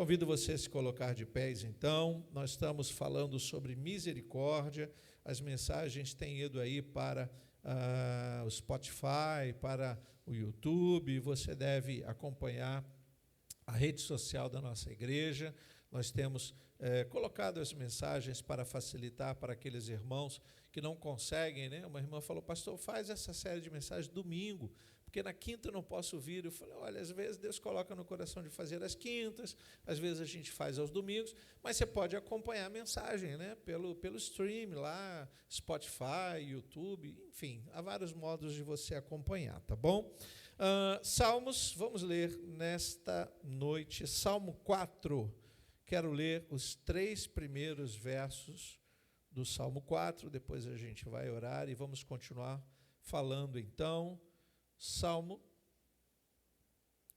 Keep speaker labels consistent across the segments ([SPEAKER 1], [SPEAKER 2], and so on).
[SPEAKER 1] Convido você a se colocar de pés, então. Nós estamos falando sobre misericórdia. As mensagens têm ido aí para o Spotify, para o YouTube. Você deve acompanhar a rede social da nossa igreja. Nós temos colocado as mensagens para facilitar para aqueles irmãos que não conseguem, né? Uma irmã falou: pastor, faz essa série de mensagens domingo, porque na quinta eu não posso vir. Eu falei: olha, às vezes Deus coloca no coração de fazer às quintas, às vezes a gente faz aos domingos, mas você pode acompanhar a mensagem, né? Pelo stream lá, Spotify, YouTube, enfim, há vários modos de você acompanhar, tá bom? Salmos, vamos ler nesta noite, Salmo 4. Quero ler os 3 primeiros versos do Salmo 4, depois a gente vai orar e vamos continuar falando então. Salmo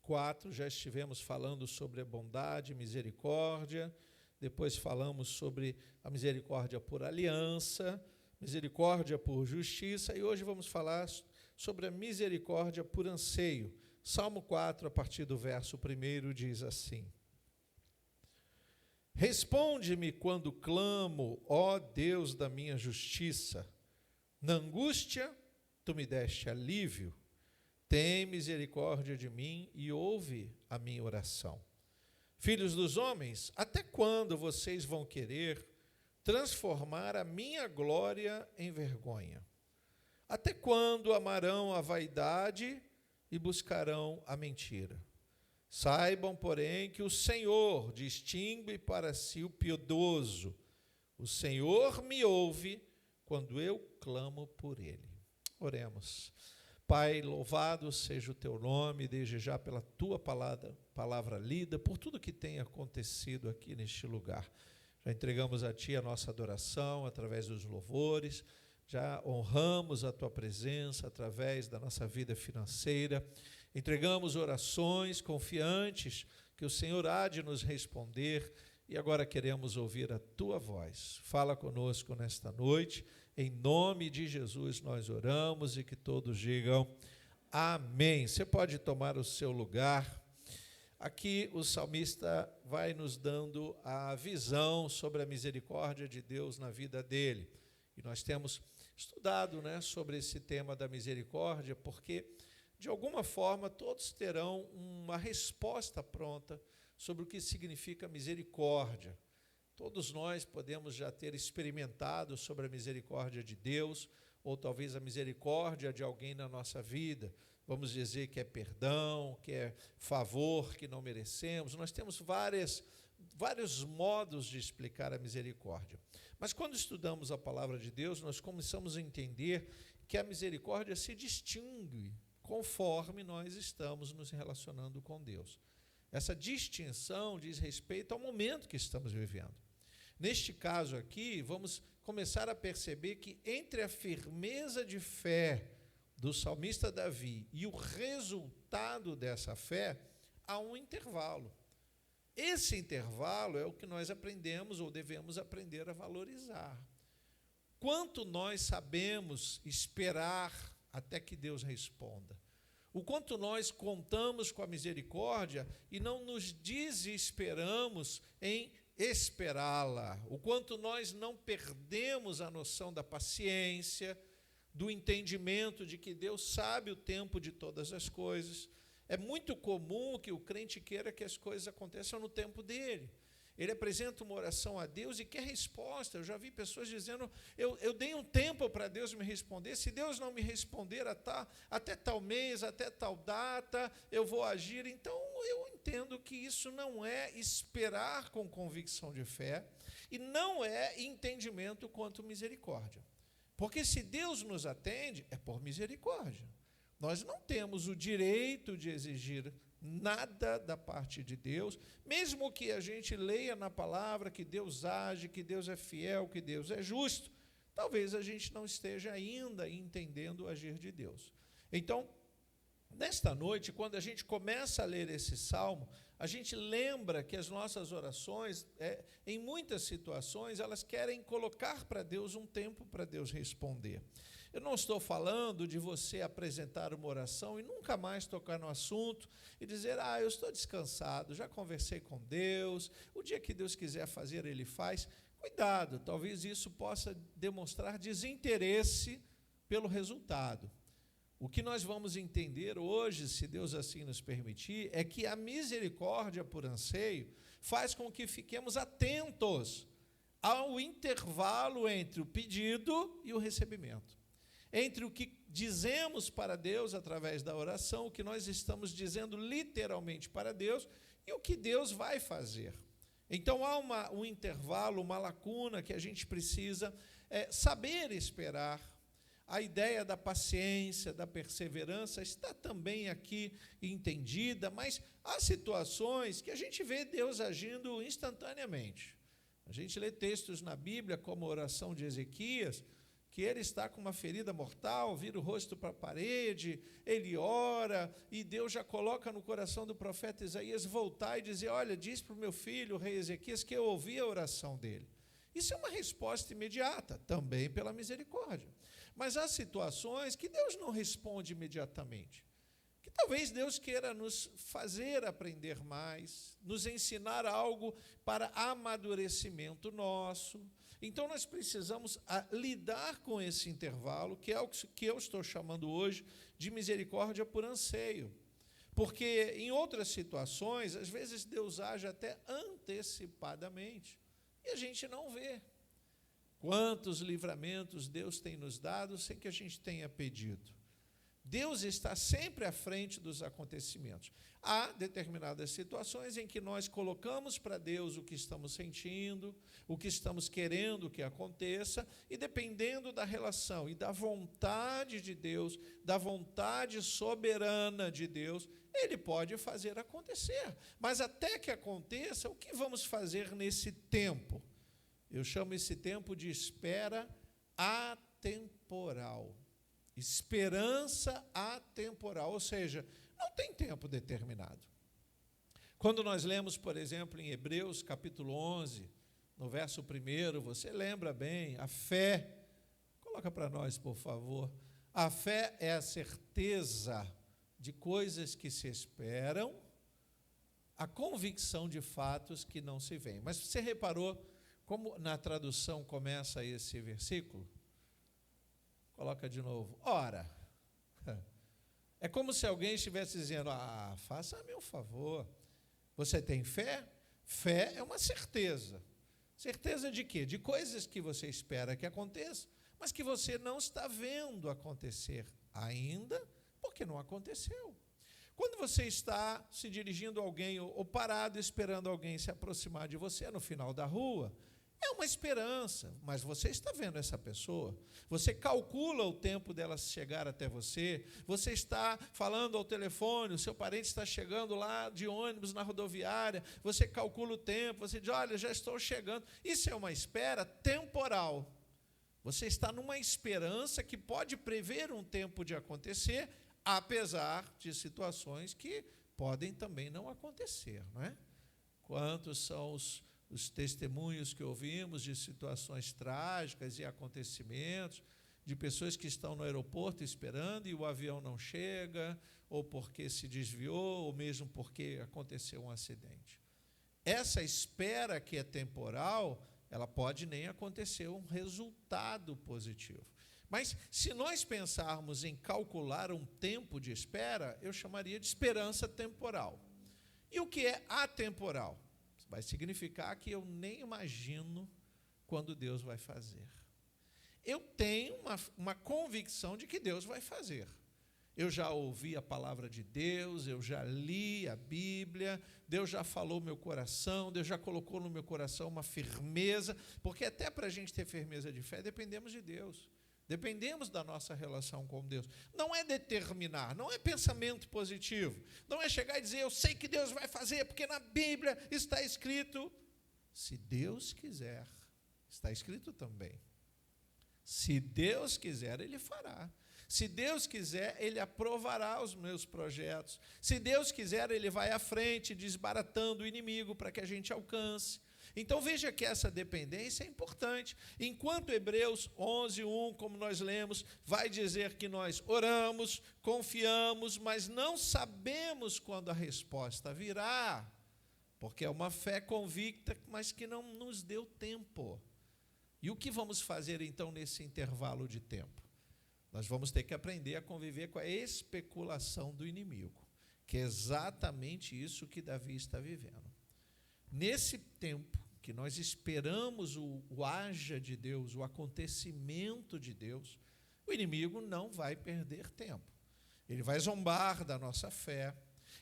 [SPEAKER 1] 4, já estivemos falando sobre a bondade, misericórdia, depois falamos sobre a misericórdia por aliança, misericórdia por justiça, e hoje vamos falar sobre a misericórdia por anseio. Salmo 4, a partir do verso 1, diz assim: responde-me quando clamo, ó Deus da minha justiça. Na angústia, tu me deste alívio. Tem misericórdia de mim e ouve a minha oração. Filhos dos homens, até quando vocês vão querer transformar a minha glória em vergonha? Até quando amarão a vaidade e buscarão a mentira? Saibam, porém, que o Senhor distingue para si o piedoso. O Senhor me ouve quando eu clamo por ele. Oremos. Pai, louvado seja o teu nome, desde já pela tua palavra lida, por tudo que tem acontecido aqui neste lugar. Já entregamos a ti a nossa adoração através dos louvores, já honramos a tua presença através da nossa vida financeira, entregamos orações confiantes que o Senhor há de nos responder, e agora queremos ouvir a tua voz. Fala conosco nesta noite, em nome de Jesus nós oramos, e que todos digam amém. Você pode tomar o seu lugar. Aqui o salmista vai nos dando a visão sobre a misericórdia de Deus na vida dele. E nós temos estudado, né, sobre esse tema da misericórdia, porque, de alguma forma, todos terão uma resposta pronta sobre o que significa misericórdia. Todos nós podemos já ter experimentado sobre a misericórdia de Deus, ou talvez a misericórdia de alguém na nossa vida. Vamos dizer que é perdão, que é favor que não merecemos. Nós temos vários modos de explicar a misericórdia. Mas quando estudamos a palavra de Deus, nós começamos a entender que a misericórdia se distingue conforme nós estamos nos relacionando com Deus. Essa distinção diz respeito ao momento que estamos vivendo. Neste caso aqui, vamos começar a perceber que entre a firmeza de fé do salmista Davi e o resultado dessa fé, há um intervalo. Esse intervalo é o que nós aprendemos ou devemos aprender a valorizar. Quanto nós sabemos esperar até que Deus responda. O quanto nós contamos com a misericórdia e não nos desesperamos em esperá-la. O quanto nós não perdemos a noção da paciência, do entendimento de que Deus sabe o tempo de todas as coisas. É muito comum que o crente queira que as coisas aconteçam no tempo dele. Ele apresenta uma oração a Deus e quer resposta. Eu já vi pessoas dizendo: eu dei um tempo para Deus me responder, se Deus não me responder até tal mês, até tal data, eu vou agir. Então, eu entendo que isso não é esperar com convicção de fé e não é entendimento quanto misericórdia. Porque se Deus nos atende, é por misericórdia. Nós não temos o direito de exigir nada da parte de Deus, mesmo que a gente leia na palavra que Deus age, que Deus é fiel, que Deus é justo, talvez a gente não esteja ainda entendendo o agir de Deus. Então, nesta noite, quando a gente começa a ler esse salmo, a gente lembra que as nossas orações, em muitas situações, elas querem colocar para Deus um tempo para Deus responder. Eu não estou falando de você apresentar uma oração e nunca mais tocar no assunto e dizer, eu estou descansado, já conversei com Deus, o dia que Deus quiser fazer, Ele faz. Cuidado, talvez isso possa demonstrar desinteresse pelo resultado. O que nós vamos entender hoje, se Deus assim nos permitir, é que a misericórdia por anseio faz com que fiquemos atentos ao intervalo entre o pedido e o recebimento. Entre o que dizemos para Deus através da oração, o que nós estamos dizendo literalmente para Deus e o que Deus vai fazer. Então há um intervalo, uma lacuna que a gente precisa saber esperar. A ideia da paciência, da perseverança está também aqui entendida, mas há situações que a gente vê Deus agindo instantaneamente. A gente lê textos na Bíblia, como a oração de Ezequias, que ele está com uma ferida mortal, vira o rosto para a parede, ele ora, e Deus já coloca no coração do profeta Isaías voltar e dizer, olha, diz para o meu filho, o rei Ezequias, que eu ouvi a oração dele. Isso é uma resposta imediata, também pela misericórdia. Mas há situações que Deus não responde imediatamente, que talvez Deus queira nos fazer aprender mais, nos ensinar algo para amadurecimento nosso. Então, nós precisamos lidar com esse intervalo, que é o que eu estou chamando hoje de misericórdia por anseio. Porque, em outras situações, às vezes Deus age até antecipadamente, e a gente não vê. Quantos livramentos Deus tem nos dado sem que a gente tenha pedido. Deus está sempre à frente dos acontecimentos. Há determinadas situações em que nós colocamos para Deus o que estamos sentindo, o que estamos querendo que aconteça, e dependendo da relação e da vontade de Deus, da vontade soberana de Deus, Ele pode fazer acontecer. Mas até que aconteça, o que vamos fazer nesse tempo? Eu chamo esse tempo de espera atemporal. Esperança atemporal, ou seja, não tem tempo determinado. Quando nós lemos, por exemplo, em Hebreus, capítulo 11, no verso 1, você lembra bem, a fé, coloca para nós, por favor, a fé é a certeza de coisas que se esperam, a convicção de fatos que não se veem. Mas você reparou como na tradução começa esse versículo? Coloca de novo. Ora, é como se alguém estivesse dizendo, faça-me um favor. Você tem fé? Fé é uma certeza. Certeza de quê? De coisas que você espera que aconteça, mas que você não está vendo acontecer ainda, porque não aconteceu. Quando você está se dirigindo a alguém ou parado esperando alguém se aproximar de você no final da rua, é uma esperança, mas você está vendo essa pessoa, você calcula o tempo dela chegar até você, você está falando ao telefone, o seu parente está chegando lá de ônibus na rodoviária, você calcula o tempo, você diz, olha, já estou chegando. Isso é uma espera temporal. Você está numa esperança que pode prever um tempo de acontecer, apesar de situações que podem também não acontecer, não é? Quantos são os testemunhos que ouvimos de situações trágicas e acontecimentos, de pessoas que estão no aeroporto esperando e o avião não chega, ou porque se desviou, ou mesmo porque aconteceu um acidente. Essa espera que é temporal, ela pode nem acontecer um resultado positivo. Mas se nós pensarmos em calcular um tempo de espera, eu chamaria de esperança temporal. E o que é atemporal? Vai significar que eu nem imagino quando Deus vai fazer. Eu tenho uma convicção de que Deus vai fazer. Eu já ouvi a palavra de Deus, eu já li a Bíblia, Deus já falou no meu coração, Deus já colocou no meu coração uma firmeza, porque até para a gente ter firmeza de fé, dependemos de Deus. Dependemos da nossa relação com Deus. Não é determinar, não é pensamento positivo. Não é chegar e dizer, eu sei que Deus vai fazer, porque na Bíblia está escrito. Se Deus quiser, está escrito também. Se Deus quiser, Ele fará. Se Deus quiser, Ele aprovará os meus projetos. Se Deus quiser, Ele vai à frente, desbaratando o inimigo para que a gente alcance. Então veja que essa dependência é importante. Enquanto Hebreus 11:1, como nós lemos, vai dizer que nós oramos, confiamos, mas não sabemos quando a resposta virá, porque é uma fé convicta, mas que não nos deu tempo. E o que vamos fazer então nesse intervalo de tempo? Nós vamos ter que aprender a conviver com a especulação do inimigo, que é exatamente isso que Davi está vivendo. Nesse tempo que nós esperamos o haja de Deus, o acontecimento de Deus, o inimigo não vai perder tempo. Ele vai zombar da nossa fé,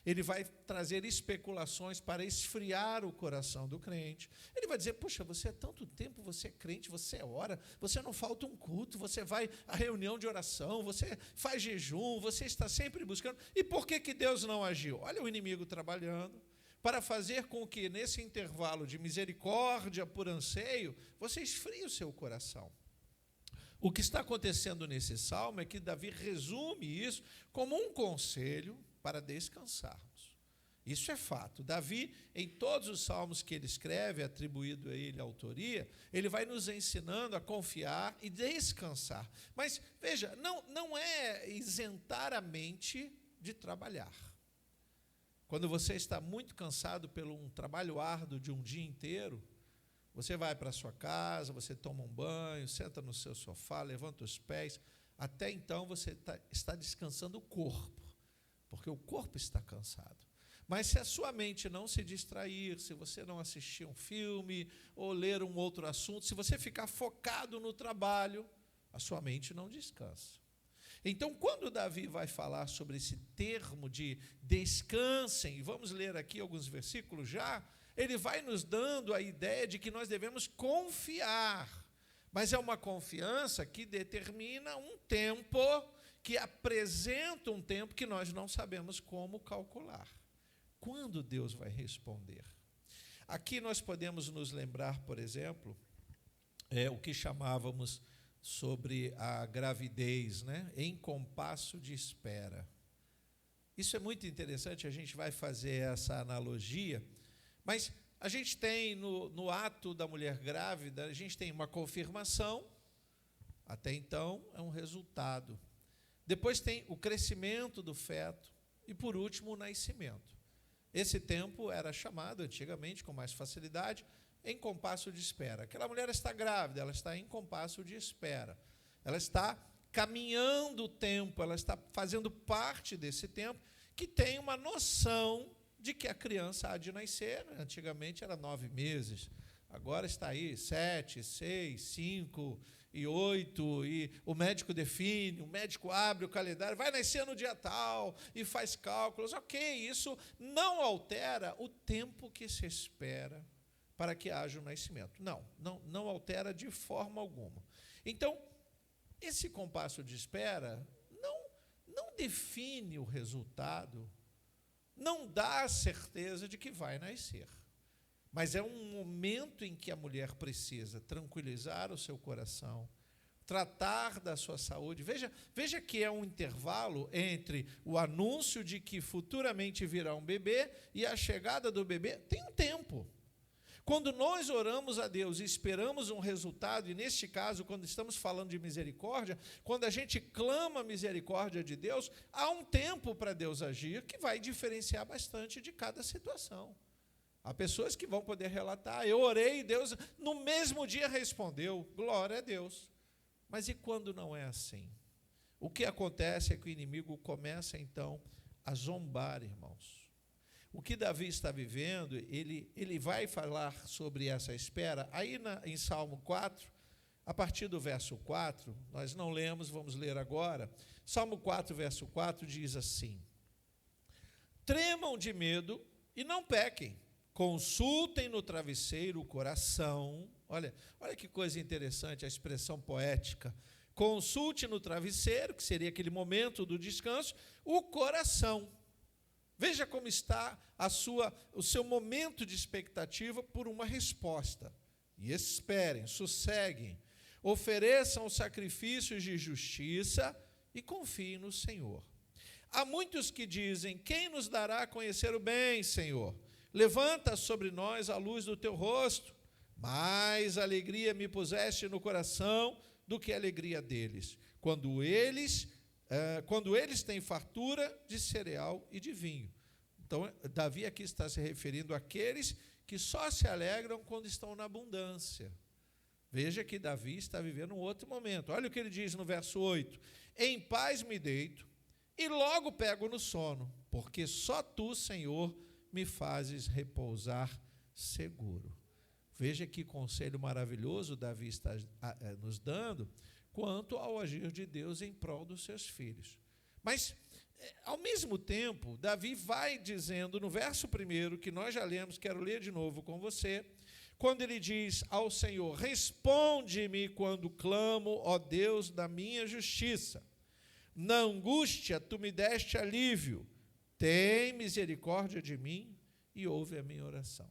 [SPEAKER 1] ele vai trazer especulações para esfriar o coração do crente. Ele vai dizer, puxa, você há tanto tempo, você é crente, você ora, você não falta um culto, você vai à reunião de oração, você faz jejum, você está sempre buscando. E por que Deus não agiu? Olha o inimigo trabalhando para fazer com que, nesse intervalo de misericórdia por anseio, você esfrie o seu coração. O que está acontecendo nesse salmo é que Davi resume isso como um conselho para descansarmos. Isso é fato. Davi, em todos os salmos que ele escreve, atribuído a ele a autoria, ele vai nos ensinando a confiar e descansar. Mas, veja, não é isentar a mente de trabalhar. Quando você está muito cansado pelo um trabalho árduo de um dia inteiro, você vai para a sua casa, você toma um banho, senta no seu sofá, levanta os pés. Até então você está descansando o corpo, porque o corpo está cansado. Mas se a sua mente não se distrair, se você não assistir um filme ou ler um outro assunto, se você ficar focado no trabalho, a sua mente não descansa. Então, quando Davi vai falar sobre esse termo de descansem, e vamos ler aqui alguns versículos já, ele vai nos dando a ideia de que nós devemos confiar, mas é uma confiança que determina um tempo, que apresenta um tempo que nós não sabemos como calcular. Quando Deus vai responder? Aqui nós podemos nos lembrar, por exemplo, o que chamávamos sobre a gravidez, né? Em compasso de espera. Isso é muito interessante, a gente vai fazer essa analogia, mas a gente tem no ato da mulher grávida, a gente tem uma confirmação, até então é um resultado. Depois tem o crescimento do feto e, por último, o nascimento. Esse tempo era chamado, antigamente, com mais facilidade, em compasso de espera. Aquela mulher está grávida, ela está em compasso de espera. Ela está caminhando o tempo, ela está fazendo parte desse tempo, que tem uma noção de que a criança há de nascer. Antigamente era 9 meses, agora está aí 7, 6, 5 e 8, e o médico define, o médico abre o calendário, vai nascer no dia tal, e faz cálculos. Ok, isso não altera o tempo que se espera para que haja o nascimento. Não altera de forma alguma. Então, esse compasso de espera não define o resultado, não dá a certeza de que vai nascer. Mas é um momento em que a mulher precisa tranquilizar o seu coração, tratar da sua saúde. Veja que é um intervalo entre o anúncio de que futuramente virá um bebê e a chegada do bebê. Tem um tempo. Quando nós oramos a Deus e esperamos um resultado, e neste caso, quando estamos falando de misericórdia, quando a gente clama a misericórdia de Deus, há um tempo para Deus agir que vai diferenciar bastante de cada situação. Há pessoas que vão poder relatar, eu orei e Deus no mesmo dia respondeu, glória a Deus. Mas e quando não é assim? O que acontece é que o inimigo começa então a zombar, irmãos. O que Davi está vivendo, ele vai falar sobre essa espera. Aí em Salmo 4, a partir do verso 4, nós não lemos, vamos ler agora. Salmo 4, verso 4 diz assim: tremam de medo e não pequem, consultem no travesseiro o coração. Olha que coisa interessante a expressão poética. Consulte no travesseiro, que seria aquele momento do descanso, o coração. Veja como está o seu momento de expectativa por uma resposta. E esperem, sosseguem, ofereçam sacrifícios de justiça e confiem no Senhor. Há muitos que dizem, quem nos dará a conhecer o bem, Senhor? Levanta sobre nós a luz do teu rosto. mais alegria me puseste no coração do que a alegria deles, quando eles têm fartura de cereal e de vinho. Então, Davi aqui está se referindo àqueles que só se alegram quando estão na abundância. Veja que Davi está vivendo um outro momento. Olha o que ele diz no verso 8: em paz me deito e logo pego no sono, porque só tu, Senhor, me fazes repousar seguro. Veja que conselho maravilhoso Davi está nos dando quanto ao agir de Deus em prol dos seus filhos. Mas, ao mesmo tempo, Davi vai dizendo no verso 1, que nós já lemos, quero ler de novo com você, quando ele diz ao Senhor: responde-me quando clamo, ó Deus da minha justiça. Na angústia tu me deste alívio, tem misericórdia de mim e ouve a minha oração.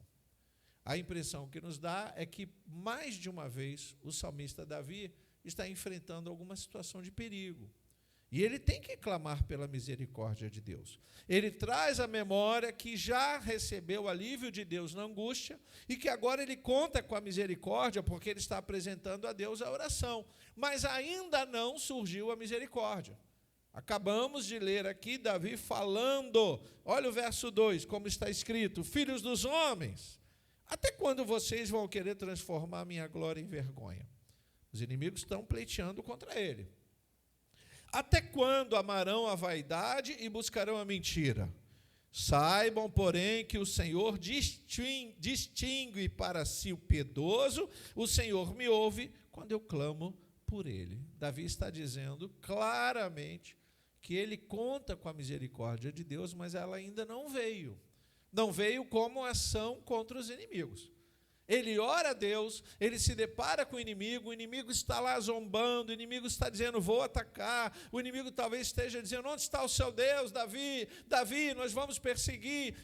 [SPEAKER 1] A impressão que nos dá é que, mais de uma vez, o salmista Davi está enfrentando alguma situação de perigo. E ele tem que clamar pela misericórdia de Deus. Ele traz à memória que já recebeu o alívio de Deus na angústia e que agora ele conta com a misericórdia porque ele está apresentando a Deus a oração. Mas ainda não surgiu a misericórdia. Acabamos de ler aqui Davi falando, olha o verso 2, como está escrito: filhos dos homens, até quando vocês vão querer transformar minha glória em vergonha? Os inimigos estão pleiteando contra ele. Até quando amarão a vaidade e buscarão a mentira? Saibam, porém, que o Senhor distingue para si o piedoso, o Senhor me ouve quando eu clamo por ele. Davi está dizendo claramente que ele conta com a misericórdia de Deus, mas ela ainda não veio. Não veio como ação contra os inimigos. Ele ora a Deus, ele se depara com o inimigo está lá zombando, o inimigo está dizendo: vou atacar, o inimigo talvez esteja dizendo: onde está o seu Deus, Davi? Davi, nós vamos perseguir.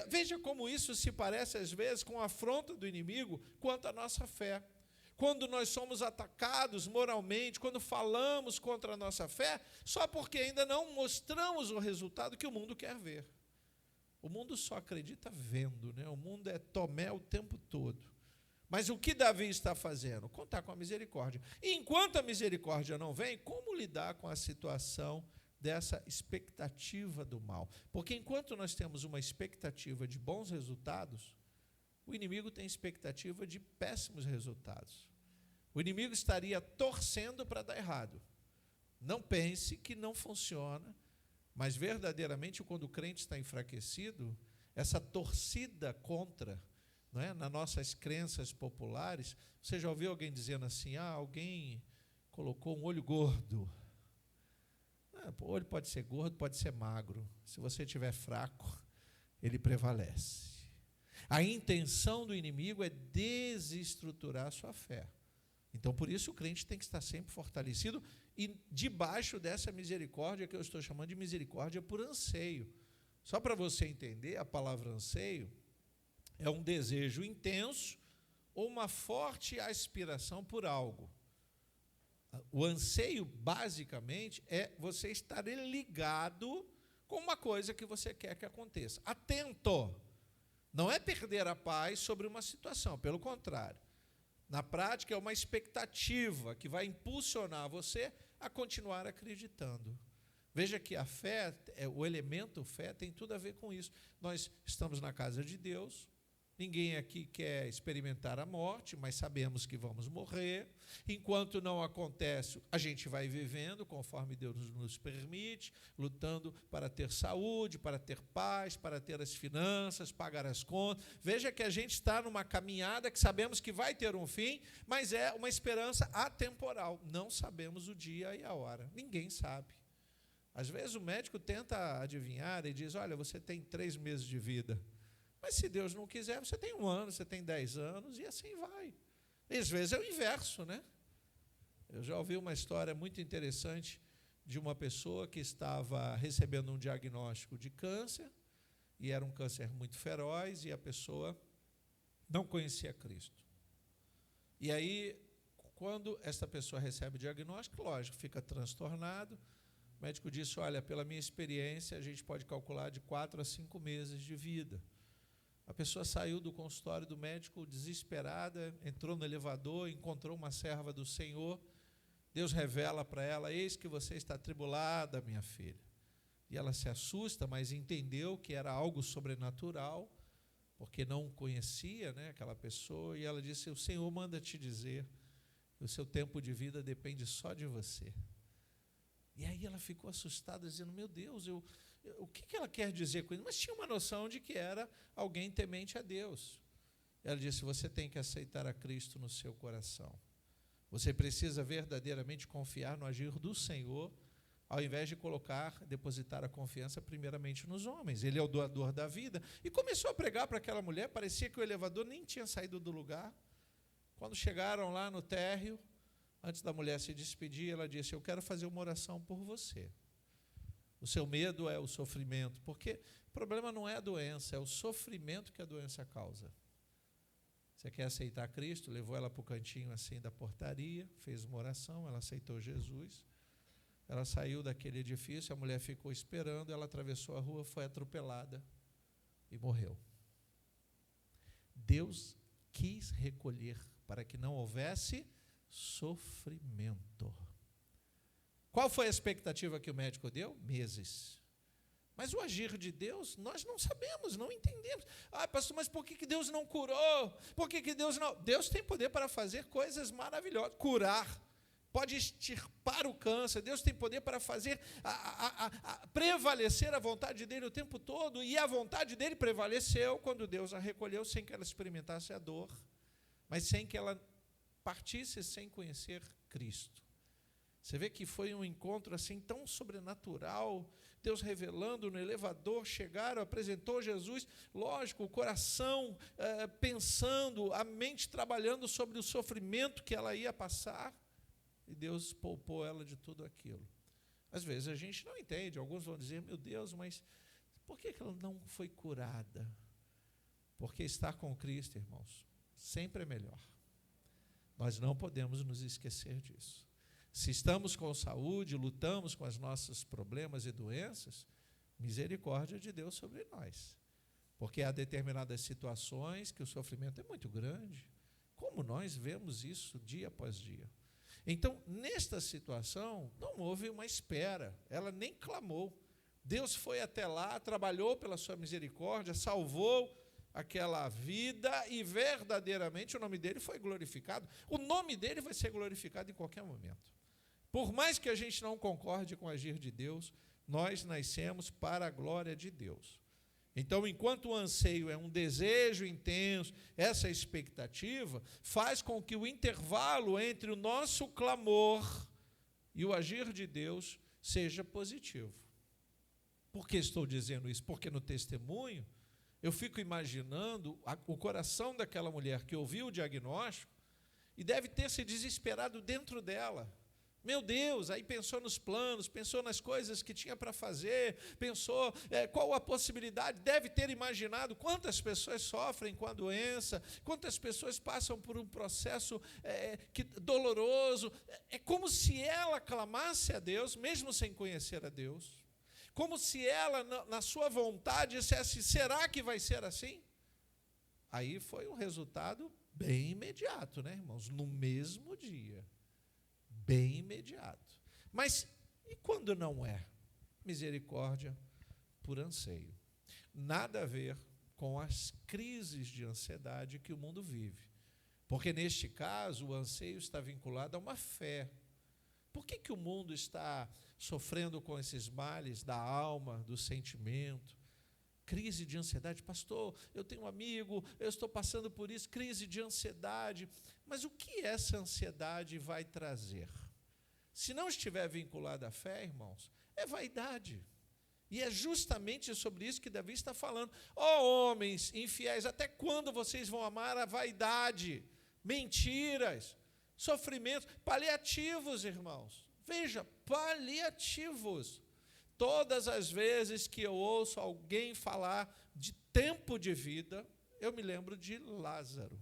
[SPEAKER 1] Veja como isso se parece às vezes com a afronta do inimigo quanto à nossa fé. Quando nós somos atacados moralmente, quando falamos contra a nossa fé, só porque ainda não mostramos o resultado que o mundo quer ver. O mundo só acredita vendo, né? O mundo é Tomé o tempo todo. Mas o que Davi está fazendo? Contar com a misericórdia. E enquanto a misericórdia não vem, como lidar com a situação dessa expectativa do mal? Porque enquanto nós temos uma expectativa de bons resultados, o inimigo tem expectativa de péssimos resultados. O inimigo estaria torcendo para dar errado. Não pense que não funciona, mas verdadeiramente quando o crente está enfraquecido, essa torcida contra, não é? Nas nossas crenças populares, você já ouviu alguém dizendo assim: alguém colocou um olho gordo. O olho pode ser gordo, pode ser magro. Se você estiver fraco, ele prevalece. A intenção do inimigo é desestruturar a sua fé. Então, por isso, o crente tem que estar sempre fortalecido e debaixo dessa misericórdia, que eu estou chamando de misericórdia por anseio. Só para você entender, a palavra anseio é um desejo intenso ou uma forte aspiração por algo. O anseio, basicamente, é você estar ligado com uma coisa que você quer que aconteça. Atento! Não é perder a paz sobre uma situação, pelo contrário. Na prática, é uma expectativa que vai impulsionar você a continuar acreditando. Veja que a fé, o elemento fé, tem tudo a ver com isso. Nós estamos na casa de Deus, ninguém aqui quer experimentar a morte, mas sabemos que vamos morrer. Enquanto não acontece, a gente vai vivendo conforme Deus nos permite, lutando para ter saúde, para ter paz, para ter as finanças, pagar as contas. Veja que a gente está numa caminhada que sabemos que vai ter um fim, mas é uma esperança atemporal. Não sabemos o dia e a hora. Ninguém sabe. Às vezes o médico tenta adivinhar e diz: olha, você tem 3 meses de vida. Mas se Deus não quiser, você tem 1 ano, você tem 10 anos, e assim vai. E às vezes é o inverso, né? Eu já ouvi uma história muito interessante de uma pessoa que estava recebendo um diagnóstico de câncer, e era um câncer muito feroz, e a pessoa não conhecia Cristo. E aí, quando esta pessoa recebe o diagnóstico, lógico, fica transtornado. O médico disse: olha, pela minha experiência, a gente pode calcular de 4 a 5 meses de vida. A A pessoa saiu do consultório do médico desesperada, entrou no elevador, encontrou uma serva do Senhor. Deus revela para ela: eis que você está atribulada, minha filha. E ela se assusta, mas entendeu que era algo sobrenatural, porque não conhecia, né, aquela pessoa. E ela disse: o Senhor manda te dizer que o seu tempo de vida depende só de você. E aí ela ficou assustada, dizendo: meu Deus, o que ela quer dizer com isso? Mas tinha uma noção de que era alguém temente a Deus. Ela disse: você tem que aceitar a Cristo no seu coração. Você precisa verdadeiramente confiar no agir do Senhor, ao invés de depositar a confiança primeiramente nos homens. Ele é o doador da vida. E começou a pregar para aquela mulher. Parecia que o elevador nem tinha saído do lugar. Quando chegaram lá no térreo, antes da mulher se despedir, ela disse: eu quero fazer uma oração por você. O seu medo é o sofrimento, porque o problema não é a doença, é o sofrimento que a doença causa. Você quer aceitar Cristo? Levou ela para o cantinho assim da portaria, fez uma oração, ela aceitou Jesus. Ela saiu daquele edifício, a mulher ficou esperando, ela atravessou a rua, foi atropelada e morreu. Deus quis recolher para que não houvesse sofrimento. Qual foi a expectativa que o médico deu? Meses. Mas o agir de Deus, nós não sabemos, não entendemos. Ah, pastor, mas por que Deus não curou? Por que Deus não... Deus tem poder para fazer coisas maravilhosas. Curar, pode extirpar o câncer. Deus tem poder para fazer, prevalecer a vontade dele o tempo todo. E a vontade dele prevaleceu quando Deus a recolheu, sem que ela experimentasse a dor, mas sem que ela partisse sem conhecer Cristo. Você vê que foi um encontro assim tão sobrenatural, Deus revelando no elevador, chegaram, apresentou Jesus, lógico, o coração pensando, a mente trabalhando sobre o sofrimento que ela ia passar, e Deus poupou ela de tudo aquilo. Às vezes a gente não entende, alguns vão dizer: meu Deus, mas por que ela não foi curada? Porque estar com Cristo, irmãos, sempre é melhor. Nós não podemos nos esquecer disso. Se estamos com saúde, lutamos com os nossos problemas e doenças, misericórdia de Deus sobre nós. Porque há determinadas situações que o sofrimento é muito grande. Como nós vemos isso dia após dia. Então, nesta situação, não houve uma espera. Ela nem clamou. Deus foi até lá, trabalhou pela sua misericórdia, salvou aquela vida e verdadeiramente o nome dele foi glorificado. O nome dele vai ser glorificado em qualquer momento. Por mais que a gente não concorde com o agir de Deus, nós nascemos para a glória de Deus. Então, enquanto o anseio é um desejo intenso, essa expectativa faz com que o intervalo entre o nosso clamor e o agir de Deus seja positivo. Por que estou dizendo isso? Porque no testemunho, eu fico imaginando o coração daquela mulher que ouviu o diagnóstico e deve ter se desesperado dentro dela. Meu Deus, aí pensou nos planos, pensou nas coisas que tinha para fazer, pensou qual a possibilidade, deve ter imaginado quantas pessoas sofrem com a doença, quantas pessoas passam por um processo doloroso. É como se ela clamasse a Deus, mesmo sem conhecer a Deus, como se ela, na sua vontade, dissesse: será que vai ser assim? Aí foi um resultado bem imediato, né, irmãos? No mesmo dia. Bem imediato. Mas e quando não é? Misericórdia por anseio. Nada a ver com as crises de ansiedade que o mundo vive. Porque, neste caso, o anseio está vinculado a uma fé. Por que o mundo está sofrendo com esses males da alma, do sentimento? Crise de ansiedade. Pastor, eu tenho um amigo, eu estou passando por isso, crise de ansiedade. Mas o que essa ansiedade vai trazer? Se não estiver vinculada à fé, irmãos, é vaidade. E é justamente sobre isso que Davi está falando. Ó homens infiéis, até quando vocês vão amar a vaidade? Mentiras, sofrimentos, paliativos, irmãos. Veja, paliativos. Todas as vezes que eu ouço alguém falar de tempo de vida, eu me lembro de Lázaro,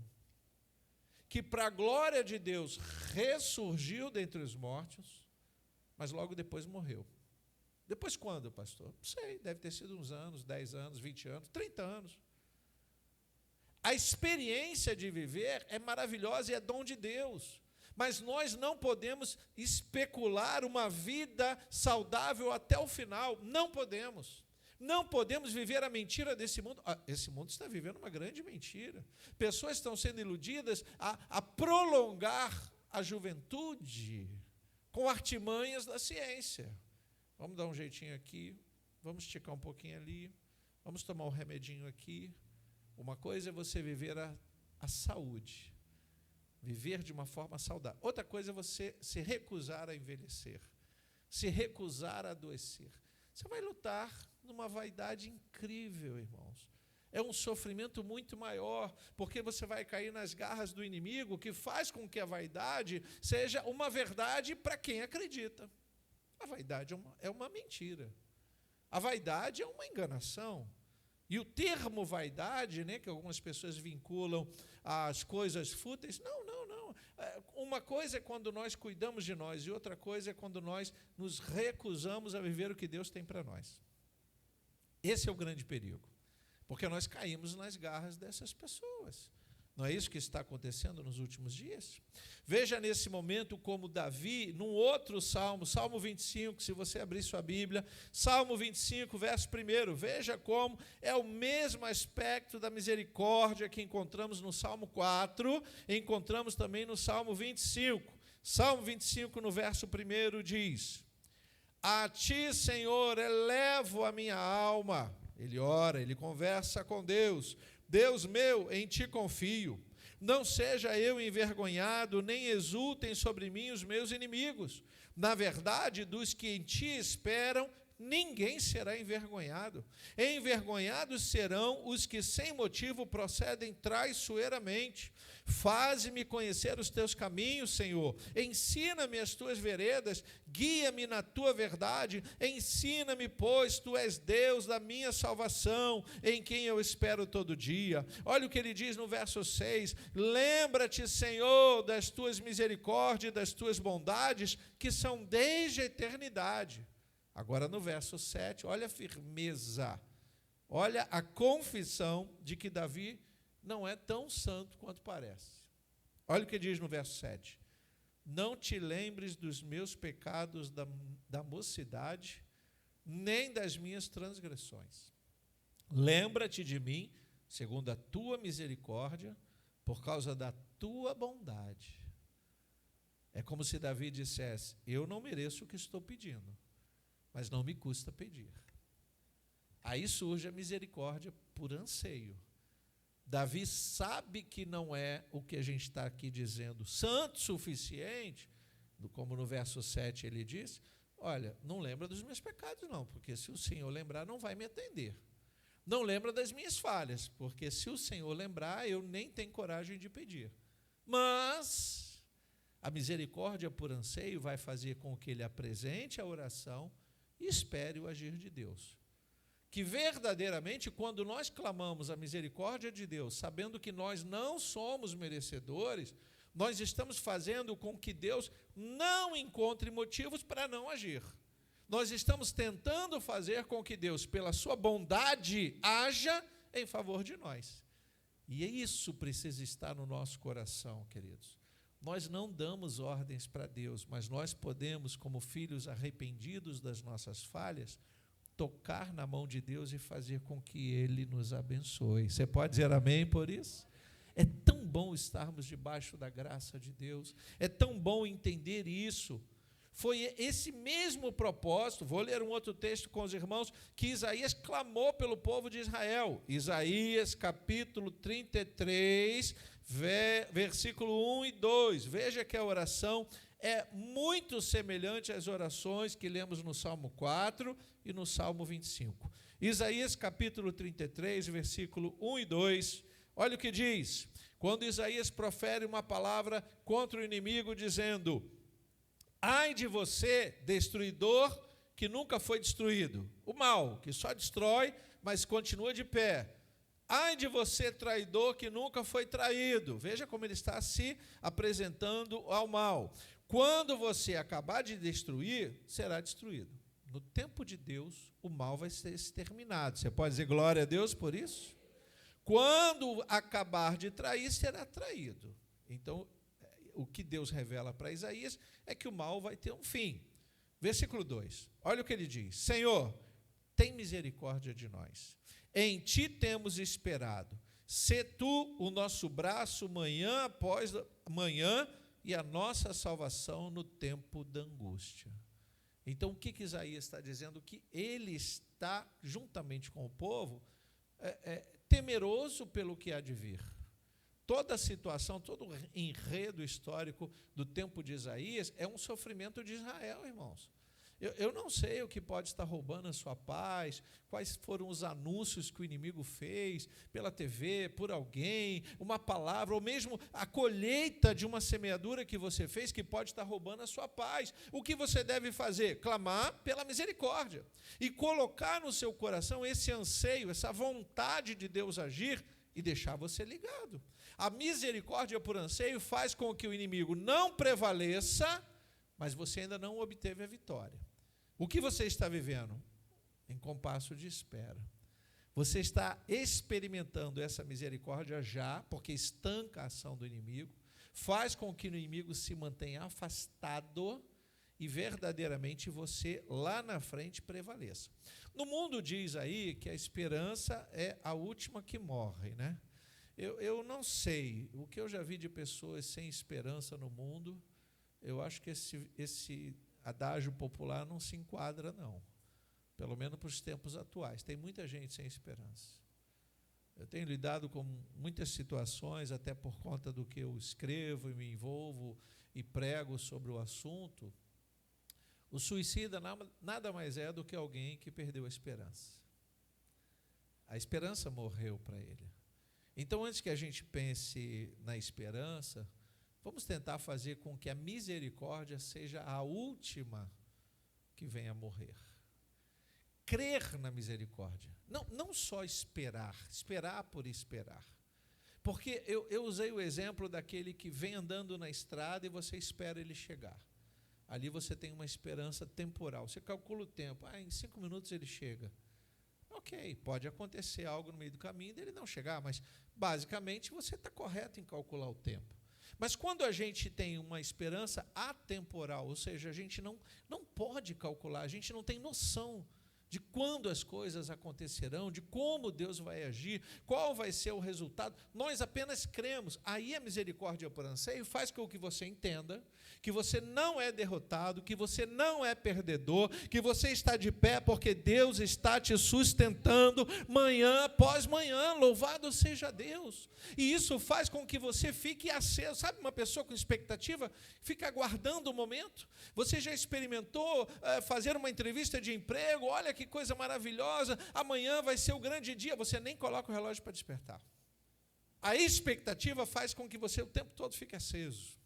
[SPEAKER 1] que para a glória de Deus ressurgiu dentre os mortos, mas logo depois morreu. Depois quando, pastor? Não sei, deve ter sido uns anos, 10 anos, 20 anos, 30 anos. A experiência de viver é maravilhosa e é dom de Deus. Mas nós não podemos especular uma vida saudável até o final. Não podemos. Não podemos viver a mentira desse mundo. Esse mundo está vivendo uma grande mentira. Pessoas estão sendo iludidas a prolongar a juventude com artimanhas da ciência. Vamos dar um jeitinho aqui, vamos esticar um pouquinho ali, vamos tomar um remedinho aqui. Uma coisa é você viver a saúde, viver de uma forma saudável. Outra coisa é você se recusar a envelhecer, se recusar a adoecer. Você vai lutar numa vaidade incrível, irmãos. É um sofrimento muito maior, porque você vai cair nas garras do inimigo, que faz com que a vaidade seja uma verdade para quem acredita. A vaidade é uma mentira. A vaidade é uma enganação. E o termo vaidade, né, que algumas pessoas vinculam às coisas fúteis, não. Uma coisa é quando nós cuidamos de nós, e outra coisa é quando nós nos recusamos a viver o que Deus tem para nós. Esse é o grande perigo, porque nós caímos nas garras dessas pessoas. Não é isso que está acontecendo nos últimos dias? Veja nesse momento como Davi, num outro salmo, Salmo 25, se você abrir sua Bíblia, Salmo 25, verso 1, veja como é o mesmo aspecto da misericórdia que encontramos no Salmo 4, encontramos também no Salmo 25. Salmo 25, no verso 1, diz: a ti, Senhor, elevo a minha alma. Ele ora, ele conversa com Deus. Deus meu, em ti confio. Não seja eu envergonhado, nem exultem sobre mim os meus inimigos. Na verdade, dos que em ti esperam, ninguém será envergonhado. Envergonhados serão os que sem motivo procedem traiçoeiramente. Faze-me conhecer os teus caminhos, Senhor. Ensina-me as tuas veredas, guia-me na tua verdade. Ensina-me, pois tu és Deus da minha salvação, em quem eu espero todo dia. Olha o que ele diz no verso 6. Lembra-te, Senhor, das tuas misericórdias e das tuas bondades, que são desde a eternidade. Agora no verso 7, olha a firmeza, olha a confissão de que Davi não é tão santo quanto parece. Olha o que diz no verso 7. Não te lembres dos meus pecados da mocidade, nem das minhas transgressões. Lembra-te de mim, segundo a tua misericórdia, por causa da tua bondade. É como se Davi dissesse: eu não mereço o que estou pedindo, mas não me custa pedir. Aí surge a misericórdia por anseio. Davi sabe que não é o que a gente está aqui dizendo santo o suficiente, como no verso 7 ele diz: olha, não lembra dos meus pecados não, porque se o Senhor lembrar não vai me atender. Não lembra das minhas falhas, porque se o Senhor lembrar eu nem tenho coragem de pedir. Mas a misericórdia por anseio vai fazer com que ele apresente a oração e espere o agir de Deus. Que verdadeiramente, quando nós clamamos a misericórdia de Deus, sabendo que nós não somos merecedores, nós estamos fazendo com que Deus não encontre motivos para não agir. Nós estamos tentando fazer com que Deus, pela sua bondade, haja em favor de nós. E isso precisa estar no nosso coração, queridos. Nós não damos ordens para Deus, mas nós podemos, como filhos arrependidos das nossas falhas, tocar na mão de Deus e fazer com que Ele nos abençoe. Você pode dizer amém por isso? É tão bom estarmos debaixo da graça de Deus, é tão bom entender isso. Foi esse mesmo propósito, vou ler um outro texto com os irmãos, que Isaías clamou pelo povo de Israel. Isaías capítulo 33, versículo 1 e 2. Veja que a oração é muito semelhante às orações que lemos no Salmo 4 e no Salmo 25. Isaías capítulo 33, versículo 1 e 2, olha o que diz. Quando Isaías profere uma palavra contra o inimigo, dizendo: ai de você, destruidor, que nunca foi destruído. O mal, que só destrói, mas continua de pé. Ai de você, traidor, que nunca foi traído. Veja como ele está se apresentando ao mal. Quando você acabar de destruir, será destruído. No tempo de Deus, o mal vai ser exterminado. Você pode dizer glória a Deus por isso? quando acabar de trair, será traído. Então, o que Deus revela para Isaías é que o mal vai ter um fim. Versículo 2, olha o que ele diz: Senhor, tem misericórdia de nós. Em ti temos esperado. Sê tu o nosso braço manhã após manhã e a nossa salvação no tempo da angústia. Então, o que Isaías está dizendo? Que ele está, juntamente com o povo, temeroso pelo que há de vir. Toda a situação, todo o enredo histórico do tempo de Isaías é um sofrimento de Israel, irmãos. Eu não sei o que pode estar roubando a sua paz, quais foram os anúncios que o inimigo fez pela TV, por alguém, uma palavra, ou mesmo a colheita de uma semeadura que você fez que pode estar roubando a sua paz. O que você deve fazer? Clamar pela misericórdia e colocar no seu coração esse anseio, essa vontade de Deus agir e deixar você ligado. A misericórdia por anseio faz com que o inimigo não prevaleça, mas você ainda não obteve a vitória. O que você está vivendo? Em compasso de espera. Você está experimentando essa misericórdia já, porque estanca a ação do inimigo, faz com que o inimigo se mantenha afastado e verdadeiramente você lá na frente prevaleça. No mundo diz aí que a esperança é a última que morre, né? Eu não sei, o que eu já vi de pessoas sem esperança no mundo, eu acho que esse adágio popular não se enquadra, não. Pelo menos para os tempos atuais. Tem muita gente sem esperança. Eu tenho lidado com muitas situações, até por conta do que eu escrevo e me envolvo e prego sobre o assunto. O suicida nada mais é do que alguém que perdeu a esperança. A esperança morreu para ele. Então, antes que a gente pense na esperança, vamos tentar fazer com que a misericórdia seja a última que venha a morrer. Crer na misericórdia. Não só esperar por esperar. Porque eu usei o exemplo daquele que vem andando na estrada e você espera ele chegar. Ali você tem uma esperança temporal. Você calcula o tempo. Em 5 minutos ele chega. Ok, pode acontecer algo no meio do caminho dele não chegar, mas basicamente você está correto em calcular o tempo. Mas quando a gente tem uma esperança atemporal, ou seja, a gente não pode calcular, a gente não tem noção de quando as coisas acontecerão, de como Deus vai agir, qual vai ser o resultado, nós apenas cremos. Aí a misericórdia por anseio faz com que você entenda que você não é derrotado, que você não é perdedor, que você está de pé porque Deus está te sustentando manhã após manhã, louvado seja Deus. E isso faz com que você fique aceso, sabe, uma pessoa com expectativa, fica aguardando o momento. Você já experimentou fazer uma entrevista de emprego, olha que coisa maravilhosa, amanhã vai ser o grande dia, você nem coloca o relógio para despertar. A expectativa faz com que você o tempo todo fique aceso.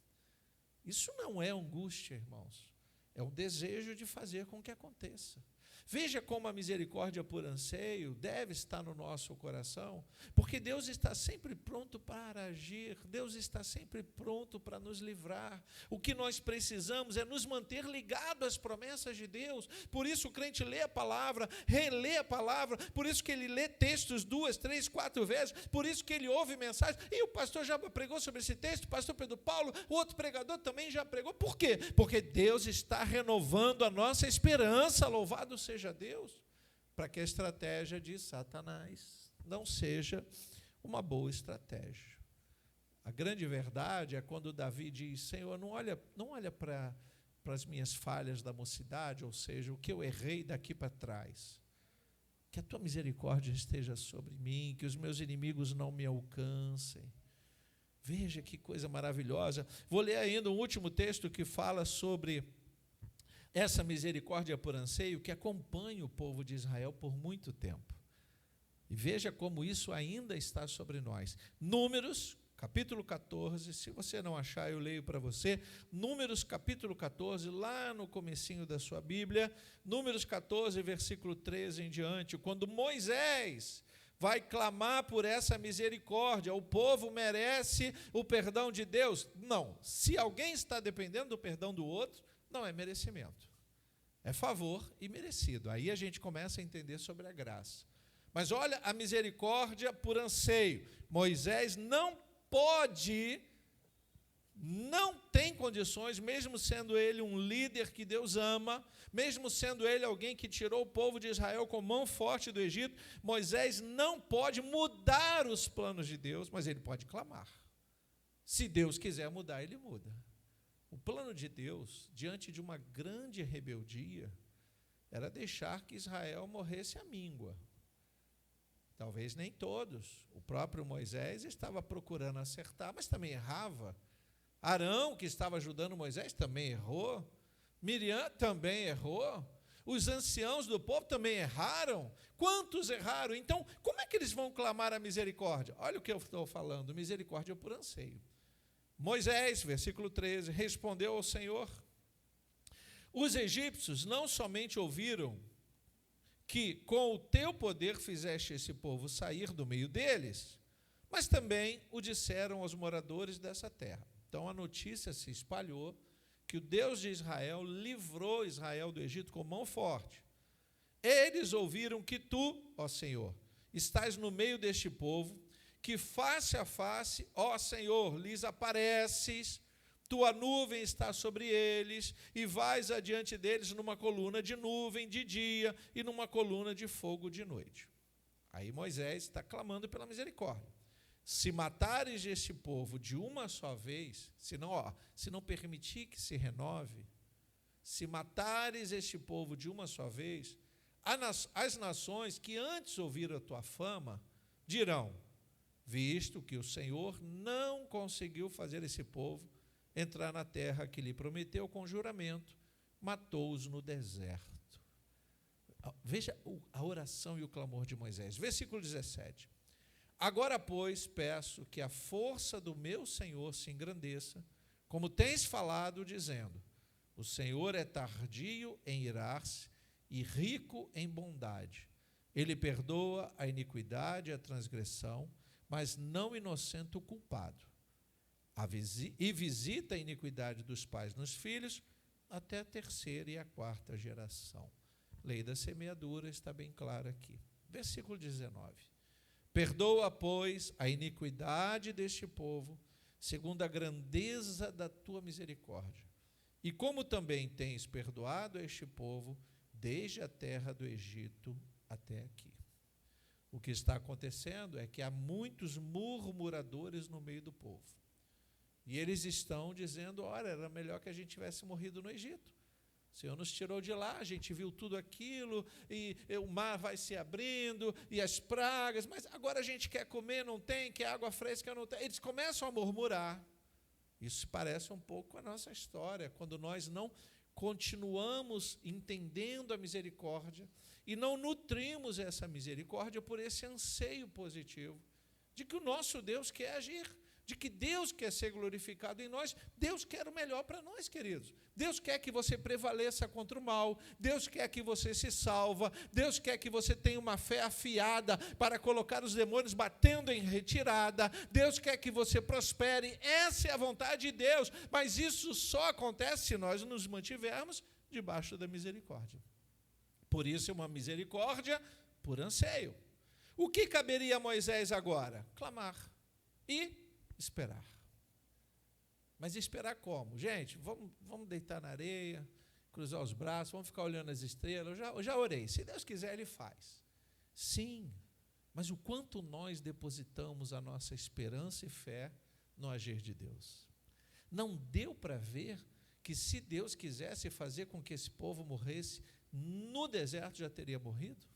[SPEAKER 1] Isso não é angústia, irmãos, é um desejo de fazer com que aconteça. Veja como a misericórdia por anseio deve estar no nosso coração, porque Deus está sempre pronto para agir, Deus está sempre pronto para nos livrar. O que nós precisamos é nos manter ligados às promessas de Deus. Por isso o crente lê a palavra, relê a palavra, por isso que ele lê textos 2, 3, 4 vezes, por isso que ele ouve mensagens. E o pastor já pregou sobre esse texto, o pastor Pedro Paulo, o outro pregador também já pregou. Por quê? Porque Deus está renovando a nossa esperança, louvado seja Deus, para que a estratégia de Satanás não seja uma boa estratégia. A grande verdade é quando Davi diz: Senhor, não olha para as minhas falhas da mocidade, ou seja, o que eu errei daqui para trás. Que a tua misericórdia esteja sobre mim, que os meus inimigos não me alcancem. Veja que coisa maravilhosa. Vou ler ainda um último texto que fala sobre essa misericórdia por anseio que acompanha o povo de Israel por muito tempo. E veja como isso ainda está sobre nós. Números, capítulo 14, se você não achar, eu leio para você. Números, capítulo 14, lá no comecinho da sua Bíblia. Números 14, versículo 13 em diante. Quando Moisés vai clamar por essa misericórdia, o povo merece o perdão de Deus? Não. Se alguém está dependendo do perdão do outro, não é merecimento, é favor e merecido. Aí a gente começa a entender sobre a graça. Mas olha a misericórdia por anseio. Moisés não tem condições, mesmo sendo ele um líder que Deus ama, mesmo sendo ele alguém que tirou o povo de Israel com mão forte do Egito, Moisés não pode mudar os planos de Deus, mas ele pode clamar. Se Deus quiser mudar, ele muda. O plano de Deus, diante de uma grande rebeldia, era deixar que Israel morresse à míngua. Talvez nem todos. O próprio Moisés estava procurando acertar, mas também errava. Arão, que estava ajudando Moisés, também errou. Miriam também errou. Os anciãos do povo também erraram. Quantos erraram? Então, como é que eles vão clamar a misericórdia? Olha o que eu estou falando, misericórdia por anseio. Moisés, versículo 13, respondeu ao Senhor: os egípcios não somente ouviram que com o teu poder fizeste esse povo sair do meio deles, mas também o disseram aos moradores dessa terra. Então a notícia se espalhou que o Deus de Israel livrou Israel do Egito com mão forte. Eles ouviram que tu, ó Senhor, estás no meio deste povo, que face a face, ó Senhor, lhes apareces, tua nuvem está sobre eles, e vais adiante deles numa coluna de nuvem de dia e numa coluna de fogo de noite. Aí Moisés está clamando pela misericórdia. Se matares este povo de uma só vez, se não permitir que se renove, se matares este povo de uma só vez, as nações que antes ouviram a tua fama dirão: visto que o Senhor não conseguiu fazer esse povo entrar na terra que lhe prometeu com juramento, matou-os no deserto. Veja a oração e o clamor de Moisés. Versículo 17. Agora, pois, peço que a força do meu Senhor se engrandeça, como tens falado, dizendo: o Senhor é tardio em irar-se e rico em bondade. Ele perdoa a iniquidade e a transgressão, mas não inocenta o culpado. E visita a iniquidade dos pais nos filhos até a terceira e a quarta geração. Lei da semeadura está bem clara aqui. Versículo 19. Perdoa, pois, a iniquidade deste povo, segundo a grandeza da tua misericórdia. E como também tens perdoado este povo, desde a terra do Egito até aqui. O que está acontecendo é que há muitos murmuradores no meio do povo. E eles estão dizendo: olha, era melhor que a gente tivesse morrido no Egito. O Senhor nos tirou de lá, a gente viu tudo aquilo, e o mar vai se abrindo, e as pragas, mas agora a gente quer comer, não tem, quer água fresca, não tem. Eles começam a murmurar. Isso parece um pouco com a nossa história, quando nós não continuamos entendendo a misericórdia e não nutrimos essa misericórdia por esse anseio positivo de que o nosso Deus quer agir, de que Deus quer ser glorificado em nós. Deus quer o melhor para nós, queridos. Deus quer que você prevaleça contra o mal, Deus quer que você se salva, Deus quer que você tenha uma fé afiada para colocar os demônios batendo em retirada, Deus quer que você prospere. Essa é a vontade de Deus, mas isso só acontece se nós nos mantivermos debaixo da misericórdia. Por isso é uma misericórdia por anseio. O que caberia a Moisés agora? Clamar e esperar. Mas esperar como? Gente, vamos deitar na areia, cruzar os braços, vamos ficar olhando as estrelas. Eu já orei. Se Deus quiser, Ele faz. Sim, mas o quanto nós depositamos a nossa esperança e fé no agir de Deus. Não deu para ver que se Deus quisesse fazer com que esse povo morresse no deserto, já teria morrido?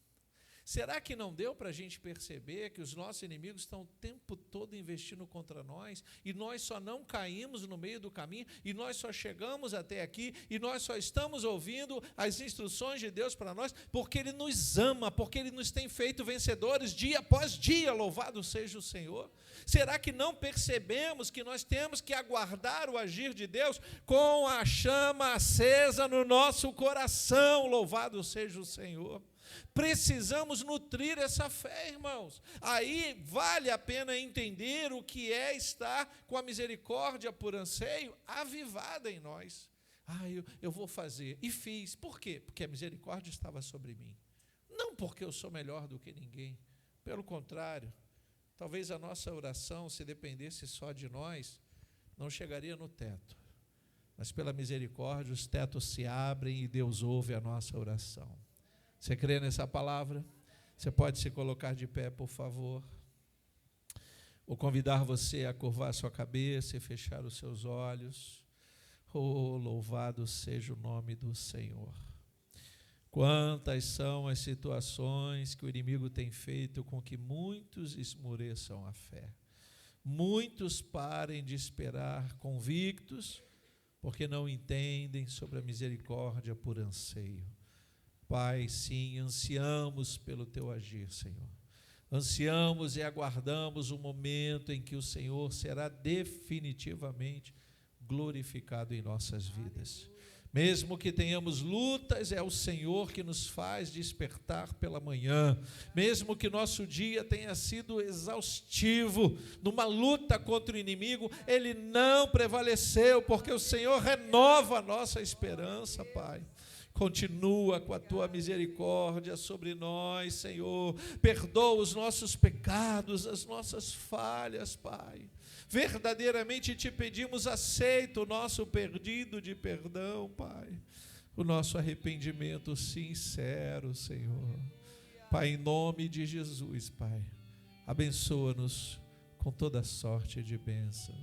[SPEAKER 1] Será que não deu para a gente perceber que os nossos inimigos estão o tempo todo investindo contra nós e nós só não caímos no meio do caminho e nós só chegamos até aqui e nós só estamos ouvindo as instruções de Deus para nós porque Ele nos ama, porque Ele nos tem feito vencedores dia após dia, louvado seja o Senhor? Será que não percebemos que nós temos que aguardar o agir de Deus com a chama acesa no nosso coração, louvado seja o Senhor? Precisamos nutrir essa fé, irmãos. Aí vale a pena entender o que é estar com a misericórdia por anseio avivada em nós. Eu vou fazer. E fiz. Por quê? Porque a misericórdia estava sobre mim. Não porque eu sou melhor do que ninguém, pelo contrário, talvez a nossa oração, se dependesse só de nós, não chegaria no teto. Mas pela misericórdia, os tetos se abrem e Deus ouve a nossa oração. Você crê nessa palavra? Você pode se colocar de pé, por favor. Vou convidar você a curvar sua cabeça e fechar os seus olhos. Oh, louvado seja o nome do Senhor. Quantas são as situações que o inimigo tem feito com que muitos esmoreçam a fé. Muitos parem de esperar convictos, porque não entendem sobre a misericórdia por anseio. Pai, sim, ansiamos pelo Teu agir, Senhor. Ansiamos e aguardamos o momento em que o Senhor será definitivamente glorificado em nossas vidas. Mesmo que tenhamos lutas, é o Senhor que nos faz despertar pela manhã. Mesmo que nosso dia tenha sido exaustivo, numa luta contra o inimigo, ele não prevaleceu, porque o Senhor renova a nossa esperança, Pai. Continua com a Tua misericórdia sobre nós, Senhor. Perdoa os nossos pecados, as nossas falhas, Pai. Verdadeiramente te pedimos, aceita o nosso pedido de perdão, Pai. O nosso arrependimento sincero, Senhor. Pai, em nome de Jesus, Pai, abençoa-nos com toda sorte de bênção.